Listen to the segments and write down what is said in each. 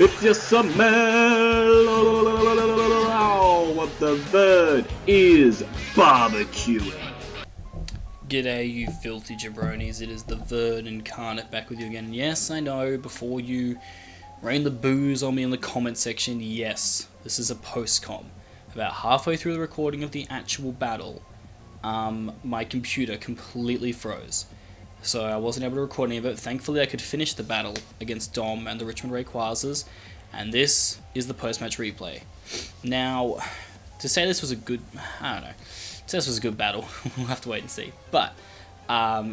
It's your summer. What the bird is barbecuing. G'day you filthy jabronis, it is the Verd Incarnate back with you again. Yes, I know, before you rain the booze on me in the comment section, yes, this is a post-com. About halfway through the recording of the actual battle, my computer completely froze. So I wasn't able to record any of it. Thankfully I could finish the battle against Dom and the Richmond Rayquazas, and this is the post-match replay. Now, to say this was a good, I don't know, to say this was a good battle, we'll have to wait and see. But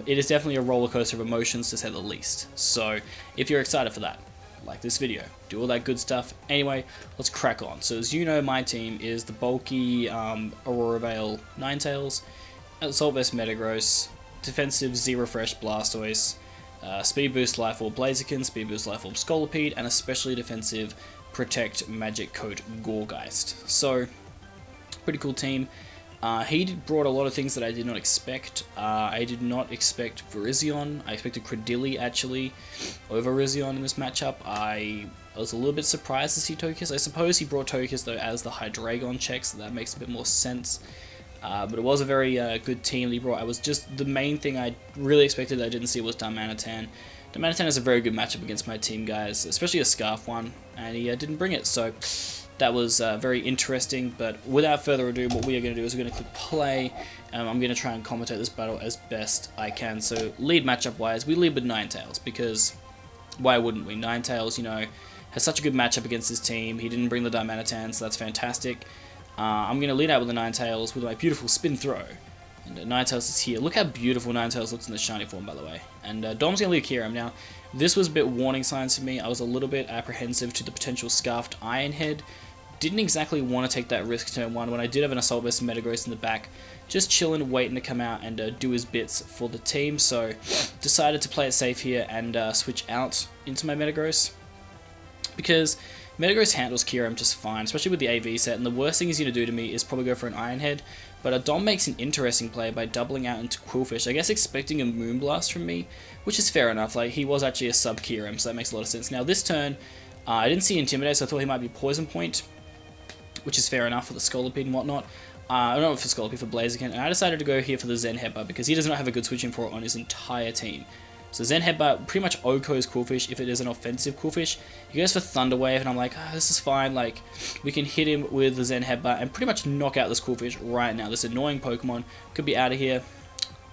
it is definitely a roller coaster of emotions to say the least. So if you're excited for that, like this video, do all that good stuff. Anyway, let's crack on. So as you know, my team is the bulky Aurora Veil Ninetales, Assault Vest Metagross, defensive Z-Refresh Blastoise, Speed Boost Life Orb Blaziken, Speed Boost Life Orb Scolipede, and especially defensive Protect Magic Coat Gourgeist. So, pretty cool team. He brought a lot of things that I did not expect. I did not expect Virizion. I expected Credilli actually over Virizion in this matchup. I was a little bit surprised to see Togekiss. I suppose he brought Togekiss though as the Hydreigon check, so that makes a bit more sense. But it was a very good team that he brought. I was just, the main thing I really expected that I didn't see was Darmanitan. Darmanitan has a very good matchup against my team, guys, especially a Scarf one, and he didn't bring it, so that was very interesting. But without further ado, what we are going to do is we're going to click play. I'm going to try and commentate this battle as best I can. So lead matchup wise, we lead with Ninetales, because why wouldn't we? Ninetales, you know, has such a good matchup against his team. He didn't bring the Darmanitan, so that's fantastic. I'm going to lead out with the Ninetales with my beautiful spin throw. And Ninetales is here. Look how beautiful Ninetales looks in the shiny form, by the way. And Dom's going to lead Kyurem. Now, this was a bit warning signs for me. I was a little bit apprehensive to the potential Scarfed Iron Head. Didn't exactly want to take that risk turn one when I did have an Assault Vest Metagross in the back. Just chilling, waiting to come out and do his bits for the team. So, decided to play it safe here and switch out into my Metagross. Because Metagross handles Kyurem just fine, especially with the AV set, and the worst thing he's going to do to me is probably go for an Iron Head. But Dom makes an interesting play by doubling out into Qwilfish, I guess expecting a Moonblast from me, which is fair enough. Like, he was actually a sub Kyurem, so that makes a lot of sense. Now this turn, I didn't see Intimidate, so I thought he might be Poison Point, which is fair enough for the Scolipede and whatnot. Not for Scolipede, for Blaziken, and I decided to go here for the Zen Headbutt because he does not have a good switching for it on his entire team. So Zen Headbutt pretty much OHKOs Qwilfish if it is an offensive Qwilfish. He goes for Thunder Wave, and I'm like, oh, this is fine. Like, we can hit him with the Zen Headbutt and pretty much knock out this Qwilfish right now. This annoying Pokemon could be out of here.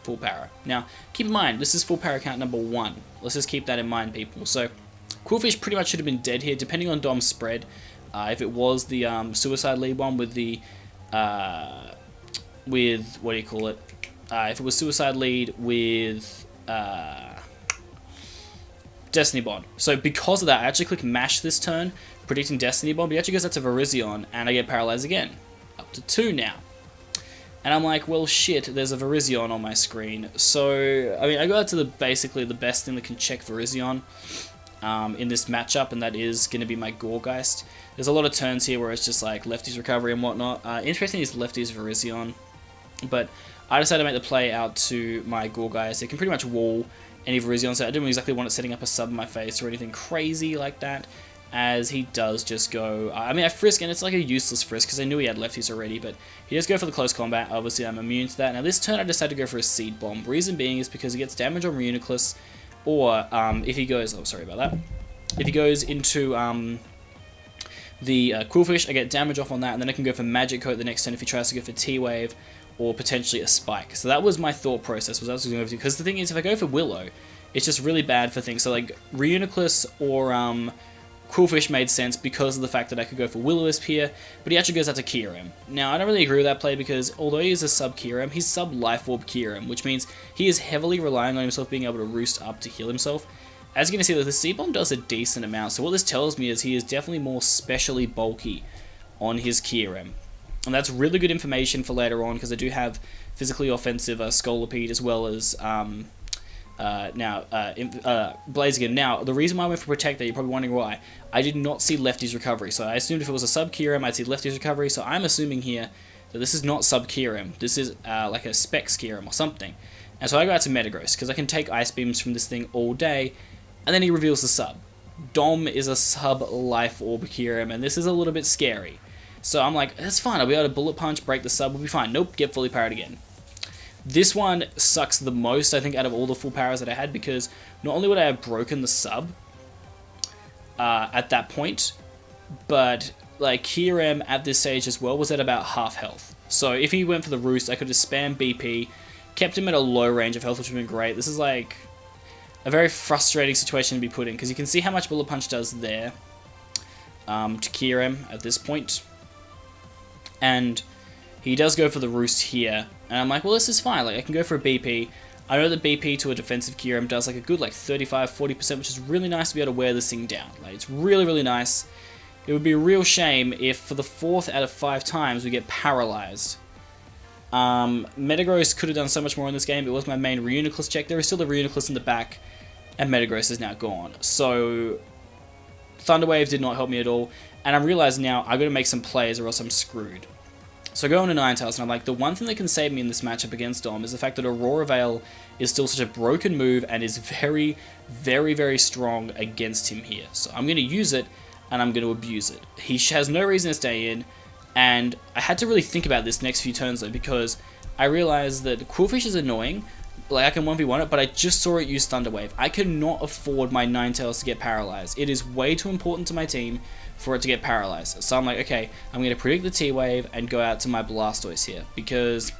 Full para. Now, keep in mind, this is full para count number 1. Let's just keep that in mind, people. So, Qwilfish pretty much should have been dead here, depending on Dom's spread. If it was the Suicide Lead one with the, what do you call it? If it was Suicide Lead with, Destiny Bond. So because of that, I actually click Mash this turn, predicting Destiny Bond, but he actually goes out to Virizion, and I get Paralyzed again. Up to 2 now. And I'm like, well shit, there's a Virizion on my screen. So, I mean, I go out to the basically the best thing that can check Virizion in this matchup, and that is going to be my Gourgeist. There's a lot of turns here where it's just like lefties recovery and whatnot. Interesting is lefties Virizion, but I decided to make the play out to my Gourgeist. It can pretty much wall any Virizion, so I didn't exactly want it setting up a sub in my face or anything crazy like that, as he does just go, I mean, I frisk, and it's like a useless frisk, because I knew he had lefties already, but he does go for the close combat. Obviously, I'm immune to that. Now, this turn, I decided to go for a Seed Bomb. Reason being is because he gets damage on Reuniclus, or if he goes, oh, sorry about that, if he goes into the Qwilfish, I get damage off on that, and then I can go for Magic Coat the next turn if he tries to go for T-Wave, or potentially a Spike. So that was my thought process, was I was going to, because the thing is, if I go for Willow, it's just really bad for things. So like Reuniclus or Qwilfish made sense because of the fact that I could go for Will-O-Wisp here, but he actually goes out to Kyurem. Now, I don't really agree with that play because although he is a sub Kyurem, he's sub Life Orb Kyurem, which means he is heavily relying on himself being able to roost up to heal himself. As you can see, the Seed Bomb does a decent amount, so what this tells me is he is definitely more specially bulky on his Kyurem. And that's really good information for later on, because I do have physically offensive Scolipede as well as Blaziken. Now, the reason why I went for Protect that, you're probably wondering why. I did not see lefties recovery, so I assumed if it was a sub Kyurem, I'd see lefties recovery, so I'm assuming here that this is not sub Kyurem. This is like a Specs Kyurem or something. And so I go out to Metagross, because I can take Ice Beams from this thing all day, and then he reveals the sub. Dom is a sub-life orb Kyurem, and this is a little bit scary. So I'm like, that's fine, I'll be able to bullet punch, break the sub, we'll be fine. Nope, get fully powered again. This one sucks the most, I think, out of all the full powers that I had, because not only would I have broken the sub at that point, but like Kyurem at this stage as well was at about half health. So if he went for the roost, I could just spam BP, kept him at a low range of health, which would have been great. This is like a very frustrating situation to be put in, because you can see how much bullet punch does there to Kyurem at this point. And he does go for the roost here, and I'm like, well, this is fine, like I can go for a BP. I know that BP to a defensive Kyurem does like a good like 35-40%, which is really nice to be able to wear this thing down. Like, it's really, really nice. It would be a real shame if for the 4th out of 5 times we get paralyzed. Metagross could have done so much more in this game. It was my main Reuniclus check. There is still a Reuniclus in the back, and Metagross is now gone. So Thunderwave did not help me at all, and I'm realizing now I've got to make some plays or else I'm screwed. So I go into Ninetales, and I'm like, the one thing that can save me in this matchup against Dom is the fact that Aurora Veil is still such a broken move and is very, very, very strong against him here. So I'm going to use it, and I'm going to abuse it. He has no reason to stay in, and I had to really think about this next few turns though, because I realized that Qwilfish is annoying, like I can 1v1 it, but I just saw it use Thunder Wave. I cannot afford my Ninetales to get paralyzed. It is way too important to my team for it to get paralyzed. So I'm like, okay, I'm going to predict the T-Wave and go out to my Blastoise here, because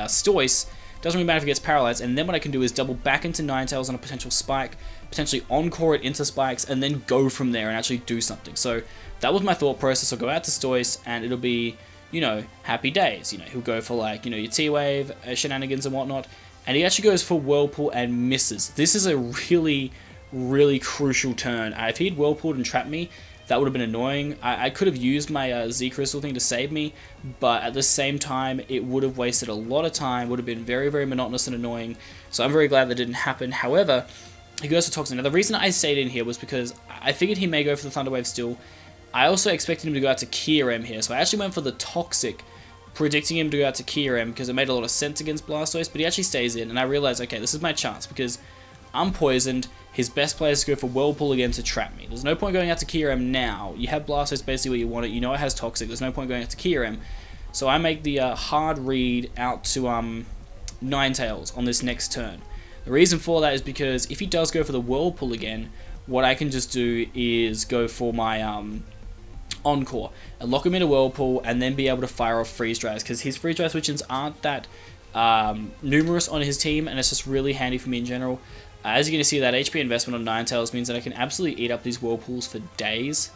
Stoice doesn't really matter if it gets paralyzed, and then what I can do is double back into Ninetales on a potential spike, potentially encore it into spikes, and then go from there and actually do something. So that was my thought process. I'll go out to Stoice, and it'll be, you know, happy days. You know, he'll go for like, you know, your T-Wave, shenanigans and whatnot, and he actually goes for Whirlpool and misses. This is a really, really crucial turn. If he'd Whirlpooled and trapped me, that would have been annoying. I could have used my Z-Crystal thing to save me, but at the same time, it would have wasted a lot of time, would have been very, very monotonous and annoying, so I'm very glad that didn't happen. However, he goes for Toxic. Now, the reason I stayed in here was because I figured he may go for the Thunder Wave still. I also expected him to go out to Kyurem here, so I actually went for the Toxic, predicting him to go out to Kyurem, because it made a lot of sense against Blastoise, but he actually stays in, and I realized, okay, this is my chance, because I'm poisoned. His best player is to go for Whirlpool again to trap me. There's no point going out to Kyurem now. You have Blastoise basically where you want it. You know it has Toxic. There's no point going out to Kyurem. So I make the hard read out to Ninetales on this next turn. The reason for that is because if he does go for the Whirlpool again, what I can just do is go for my Encore and lock him in a Whirlpool, and then be able to fire off Freeze Dries, because his Freeze Dry switch-ins aren't that numerous on his team, and it's just really handy for me in general. As you're going to see, that HP investment on Ninetales means that I can absolutely eat up these Whirlpools for days.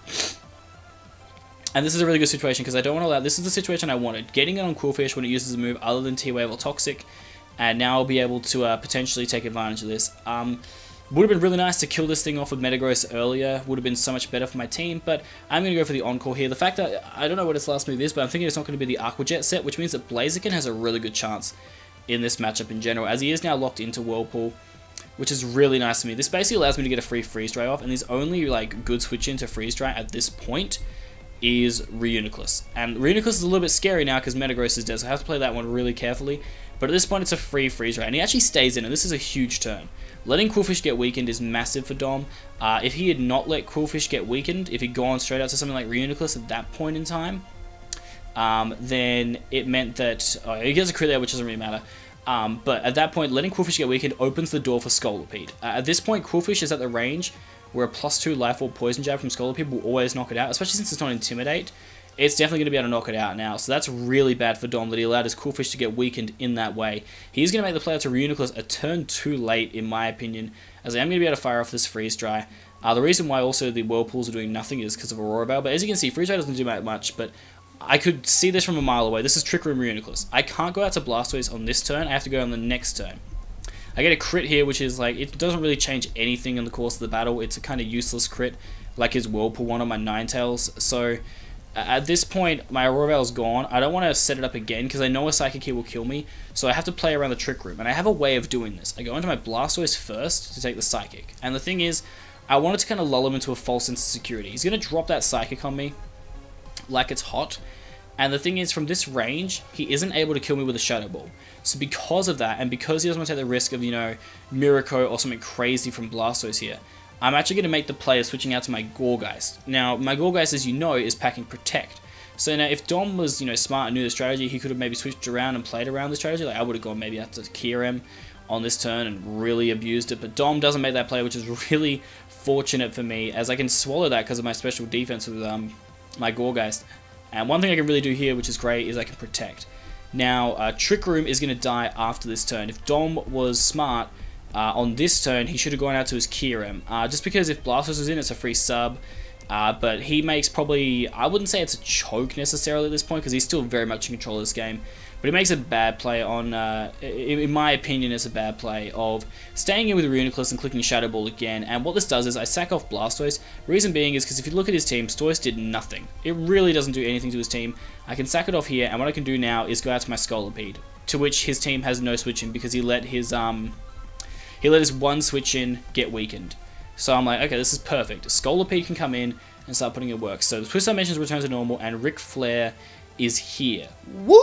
And this is a really good situation, because I don't want to allow... This is the situation I wanted. Getting it on Qwilfish when it uses a move other than T-Wave or Toxic. And now I'll be able to potentially take advantage of this. Would have been really nice to kill this thing off with Metagross earlier. Would have been so much better for my team. But I'm going to go for the Encore here. The fact that... I don't know what its last move is, but I'm thinking it's not going to be the Aqua Jet set, which means that Blaziken has a really good chance in this matchup in general, as he is now locked into Whirlpool, which is really nice to me. This basically allows me to get a free Freeze Dry off, and his only like good switch into Freeze Dry at this point is Reuniclus. And Reuniclus is a little bit scary now because Metagross is dead, so I have to play that one really carefully. But at this point, it's a free Freeze Dry, and he actually stays in, and this is a huge turn. Letting Qwilfish get weakened is massive for Dom. If he had not let Qwilfish get weakened, if he'd gone straight out to something like Reuniclus at that point in time, then it meant that he gets a crit there, which doesn't really matter. But at that point, letting Qwilfish get weakened opens the door for Scolipede. At this point, Qwilfish is at the range where a +2 Life Orb Poison Jab from Scolipede will always knock it out, especially since it's not Intimidate. It's definitely going to be able to knock it out now, so that's really bad for Dom that he allowed his Qwilfish to get weakened in that way. He's going to make the play out to Reuniclus a turn too late, in my opinion, as I am going to be able to fire off this Freeze Dry. The reason why also the Whirlpools are doing nothing is because of Aurora Veil, but as you can see, Freeze Dry doesn't do that much, but I could see this from a mile away. This is Trick Room Reuniclus. I can't go out to Blastoise on this turn, I have to go on the next turn. I get a crit here, which is like, it doesn't really change anything in the course of the battle. It's a kind of useless crit, like his Whirlpool one on my Ninetales. So at this point, my Aurora Veil is gone. I don't want to set it up again, because I know a Psychic here will kill me, so I have to play around the Trick Room, and I have a way of doing this. I go into my Blastoise first to take the Psychic, and the thing is, I wanted to kind of lull him into a false sense of security. He's going to drop that Psychic on me like it's hot, and the thing is, from this range, he isn't able to kill me with a Shadow Ball. So because of that, and because he doesn't want to take the risk of, you know, Miracle or something crazy from Blastoise here, I'm actually going to make the play of switching out to my Gourgeist. Now, my Gourgeist, as you know, is packing Protect. So now, if Dom was, smart and knew the strategy, he could have maybe switched around and played around the strategy. Like, I would have gone maybe out to Kyurem on this turn and really abused it. But Dom doesn't make that play, which is really fortunate for me, as I can swallow that because of my special defense with my Gourgeist. And one thing I can really do here, which is great, is I can Protect. Now, Trick Room is going to die after this turn. If Dom was smart, on this turn, he should have gone out to his Kyurem. Just because if Blastoise was in, it's a free sub. But he makes probably, I wouldn't say it's a choke necessarily at this point, because he's still very much in control of this game. But he makes a bad play on, in my opinion, it's a bad play of staying in with Reuniclus and clicking Shadow Ball again. And what this does is I sack off Blastoise. Reason being is because if you look at his team, Stoice did nothing. It really doesn't do anything to his team. I can sack it off here, and what I can do now is go out to my Scolipede, to which his team has no switch in because he let his one switch in get weakened. So I'm like, okay, this is perfect. Scolipede can come in and start putting it work. So the Twist Dimensions returns to normal, and Ric Flair is here. Woo!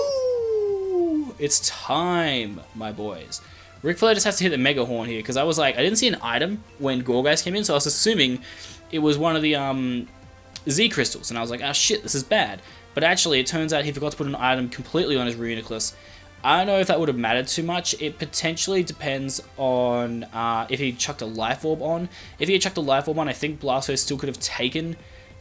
It's time, my boys. Ric Flair just has to hit the Mega Horn here, because I was like, I didn't see an item when Gourgeist came in, so I was assuming it was one of the Z Crystals, and I was like, oh shit, this is bad. But actually, it turns out he forgot to put an item completely on his Reuniclus. I don't know if that would have mattered too much. It potentially depends on if he chucked a Life Orb on. If he had chucked a Life Orb on, I think Blastoise still could have taken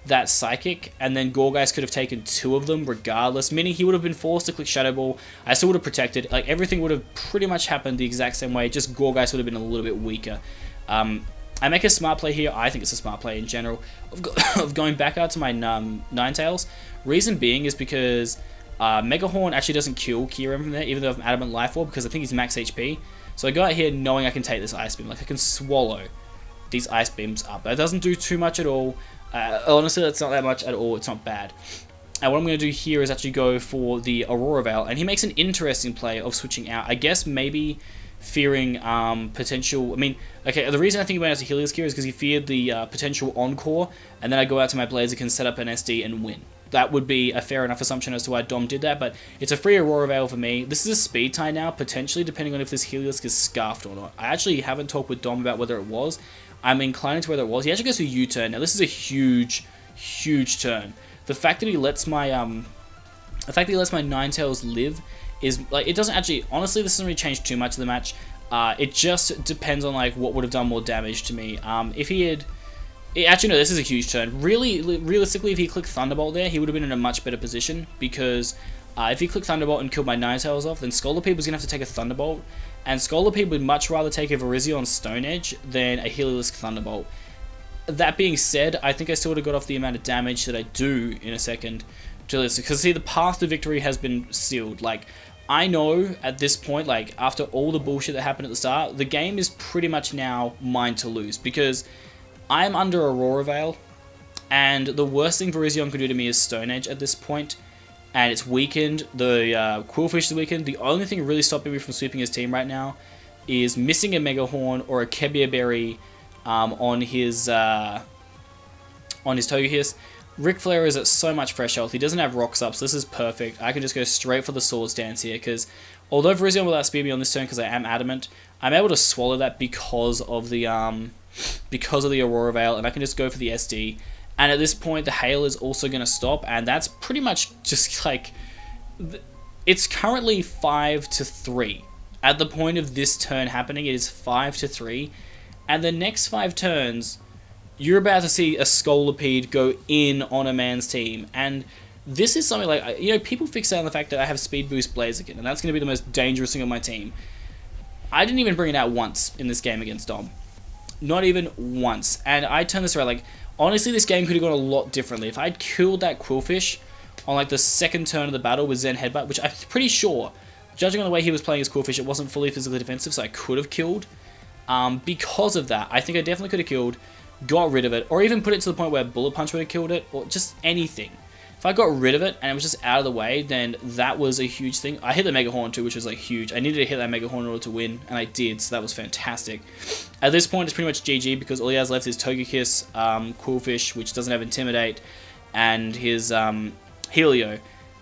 that Psychic, and then Gourgeist could have taken 2 of them regardless, meaning he would have been forced to click Shadow Ball. I still would have protected. Like, everything would have pretty much happened the exact same way, just Gourgeist would have been a little bit weaker. I make a smart play here. I think it's a smart play in general of going back out to my Ninetales. Reason being is because Mega Horn actually doesn't kill Kyurem from there, even though I have Adamant Life Orb, because I think he's max HP. So I go out here knowing I can take this Ice Beam. Like, I can swallow these Ice Beams up. That doesn't do too much at all. Honestly, that's not that much at all. It's not bad. And what I'm going to do here is actually go for the Aurora Veil, and he makes an interesting play of switching out. I guess maybe fearing potential. I mean, okay, the reason I think he went out to Helios here is because he feared the potential Encore, and then I go out to my Blaziken, set up an SD, and win. That would be a fair enough assumption as to why Dom did that, but it's a free Aurora Veil for me. This is a speed tie now, potentially, depending on if this Helios is scarfed or not. I actually haven't talked with Dom about whether it was. I'm inclining to whether it was. He actually goes to U-turn. Now, this is a huge, huge turn. The fact that he lets my Ninetales live is, like, it doesn't actually, honestly, this doesn't really change too much of the match. It just depends on, like, what would have done more damage to me. If he had, actually, no, this is a huge turn. Realistically, if he clicked Thunderbolt there, he would have been in a much better position, because if he clicked Thunderbolt and killed my Ninetales off, then Scolipede was going to have to take a Thunderbolt, and Scolipede would much rather take a Virizion Stone Edge than a Heliolisk Thunderbolt. That being said, I think I still would have got off the amount of damage that I do in a second to this, because see, the path to victory has been sealed. Like, I know at this point, like, after all the bullshit that happened at the start, the game is pretty much now mine to lose, because I'm under Aurora Veil, and the worst thing Virizion could do to me is Stone Edge at this point, and it's weakened. The Quillfish is weakened. The only thing really stopping me from sweeping his team right now is missing a Mega Horn or a Kebia Berry on his Togekiss. Ric Flair is at so much fresh health. He doesn't have Rocks up, so this is perfect. I can just go straight for the Swords Dance here, because although Virizion will outspeed me on this turn because I am Adamant, I'm able to swallow that because of the Aurora Veil, and I can just go for the SD. And at this point, the Hail is also going to stop, and that's pretty much just like, it's currently 5-3. At the point of this turn happening, it is 5-3, and the next 5 turns, you're about to see a Scolipede go in on a man's team, and this is something like, you know, people fixate on the fact that I have Speed Boost Blaziken, and that's going to be the most dangerous thing on my team. I didn't even bring it out once in this game against Dom. Not even once. And I turned this around, like, honestly, this game could have gone a lot differently. If I'd killed that Quillfish on, like, the second turn of the battle with Zen Headbutt, which I'm pretty sure, judging on the way he was playing his Quillfish, it wasn't fully physically defensive, so I could have killed. Because of that, I think I definitely could have killed, got rid of it, or even put it to the point where Bullet Punch would have killed it, or just anything. If I got rid of it and it was just out of the way, then that was a huge thing. I hit the Mega Horn too, which was like huge. I needed to hit that Mega Horn in order to win, and I did, so that was fantastic. At this point, it's pretty much GG, because all he has left is Togekiss, Quillfish, which doesn't have Intimidate, and his Helio.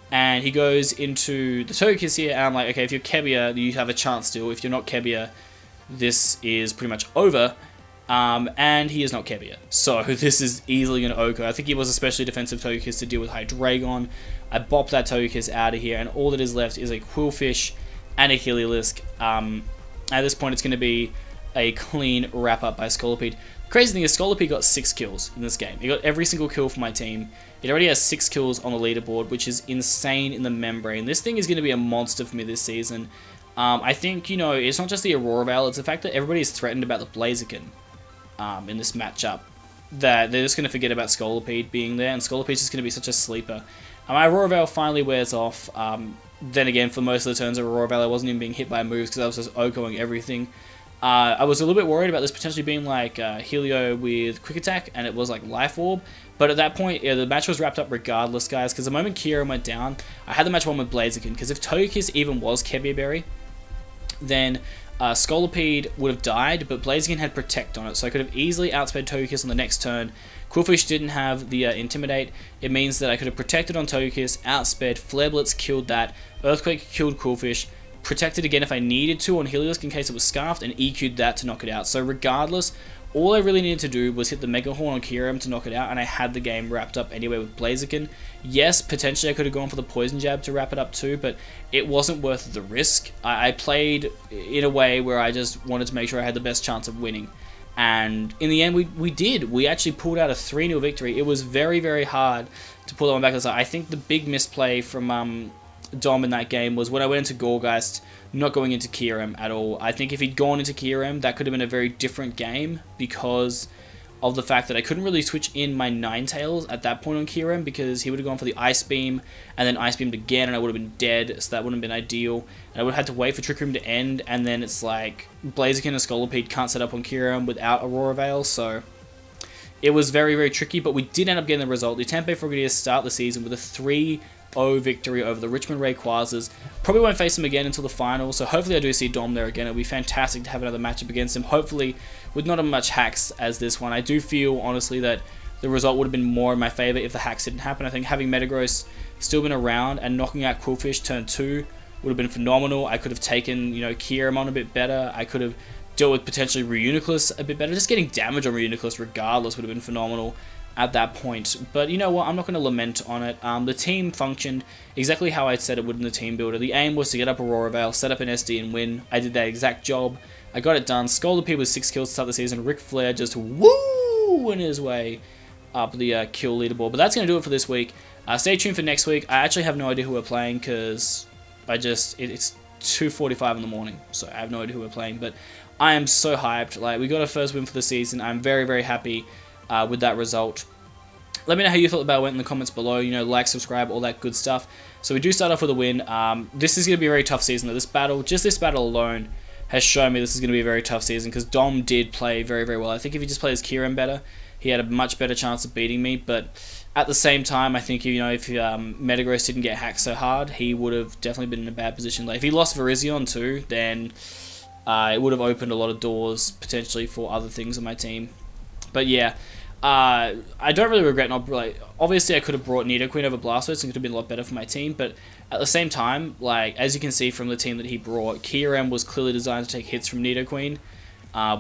And he goes into the Togekiss here, and I'm like, okay, if you're Kebia, you have a chance still. If you're not Kebia, this is pretty much over. And he is not Kevia. So this is easily an Oko. I think he was especially defensive Togekiss to deal with Hydreigon. I bopped that Togekiss out of here, and all that is left is a Quillfish and a Heliolisk. At this point, it's going to be a clean wrap-up by Scolipede. The crazy thing is Scolipede got 6 kills in this game. He got every single kill for my team. It already has 6 kills on the leaderboard, which is insane in the membrane. This thing is going to be a monster for me this season. I think, you know, it's not just the Aurora Veil, it's the fact that everybody is threatened about the Blaziken in this matchup. That they're just going to forget about Scolipede being there, and Scolipede is just going to be such a sleeper. My Aurora Veil finally wears off. Then again, for most of the turns of Aurora Veil, I wasn't even being hit by moves because I was just Okoing everything. I was a little bit worried about this potentially being like Helio with Quick Attack, and it was like Life Orb. But at that point, yeah, the match was wrapped up regardless, guys, because the moment Kieran went down, I had the match won with Blaziken, because if Togekiss even was Kevia Berry, then Scolipede would have died, but Blaziken had Protect on it, so I could have easily outsped Togekiss on the next turn. Quillfish didn't have the Intimidate. It means that I could have protected on Togekiss, outsped, Flare Blitz killed that, Earthquake killed Quillfish, protected again if I needed to on Heliolisk in case it was Scarfed, and EQ'd that to knock it out. So regardless, all I really needed to do was hit the Mega Horn on Kyurem to knock it out, and I had the game wrapped up anyway with Blaziken. Yes, potentially I could have gone for the Poison Jab to wrap it up too, but it wasn't worth the risk. I played in a way where I just wanted to make sure I had the best chance of winning. And in the end, we did. We actually pulled out a 3-0 victory. It was very, very hard to pull that one back. I think the big misplay from Dom in that game was when I went into Gorgeist, not going into Kyurem at all. I think if he'd gone into Kyurem, that could have been a very different game because of the fact that I couldn't really switch in my Ninetales at that point on Kyurem because he would have gone for the Ice Beam and then Ice Beamed again and I would have been dead, so that wouldn't have been ideal. And I would have had to wait for Trick Room to end, and then it's like Blaziken and Scolipede can't set up on Kyurem without Aurora Veil, so it was very, very tricky, but we did end up getting the result. The Tampa Bay Frogadiers start the season with a 3-0 victory over the Richmond Rayquazas. Probably won't face him again until the final, so hopefully I do see Dom there again. It'll be fantastic to have another matchup against him, hopefully with not as much hacks as this one. I do feel, honestly, that the result would have been more in my favour if the hacks didn't happen. I think having Metagross still been around and knocking out Quillfish turn 2 would have been phenomenal. I could have taken, you know, Kyurem on a bit better. I could have dealt with potentially Reuniclus a bit better. Just getting damage on Reuniclus regardless would have been phenomenal at that point. But you know what, I'm not going to lament on it. The team functioned exactly how I said it would in the team builder. The aim was to get up Aurora Veil, set up an SD and win. I did that exact job. I got it done. Scolipede with 6 kills to start the season. Ric Flair just woo in his way up the kill leaderboard. But that's going to do it for this week. Stay tuned for next week. I actually have no idea who we're playing because it's 2:45 in the morning, so I have no idea who we're playing. But I am so hyped. Like, we got our first win for the season. I'm very, very happy with that result. Let me know how you thought about it in the comments below. You know, like, subscribe, all that good stuff. So we do start off with a win. This is going to be a very tough season. Though. This battle alone has shown me this is going to be a very tough season because Dom did play very, very well. I think if he just played his Kyurem better, he had a much better chance of beating me. But at the same time, I think, you know, if Metagross didn't get hacked so hard, he would have definitely been in a bad position. Like, if he lost Virizion too, then it would have opened a lot of doors potentially for other things on my team. But yeah, I don't really regret not, like, obviously I could have brought Nidoqueen over Blastoise and it could have been a lot better for my team, but at the same time, like, as you can see from the team that he brought, Kyurem was clearly designed to take hits from Nidoqueen.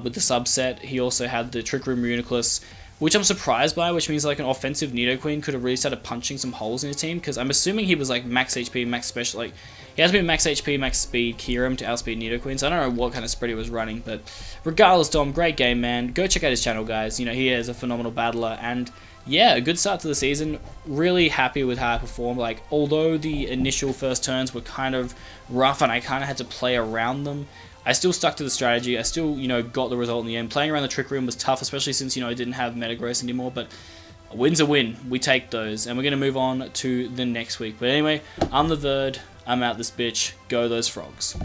With the subset, he also had the Trick Room Reuniclus, which I'm surprised by, which means like an offensive Nidoqueen could have really started punching some holes in his team, because I'm assuming he was like max HP, max special, like, he has to be max HP, max speed Kyurem to outspeed Nidoqueen, so I don't know what kind of spread he was running, but regardless, Dom, great game, man. Go check out his channel, guys. You know, he is a phenomenal battler, and yeah, a good start to the season. Really happy with how I performed. Like, although the initial first turns were kind of rough and I kind of had to play around them, I still stuck to the strategy. I still, you know, got the result in the end. Playing around the Trick Room was tough, especially since, you know, I didn't have Metagross anymore, but a win's a win. We take those, and we're going to move on to the next week. But anyway, I'm the Verd. I'm out this bitch. Go those frogs.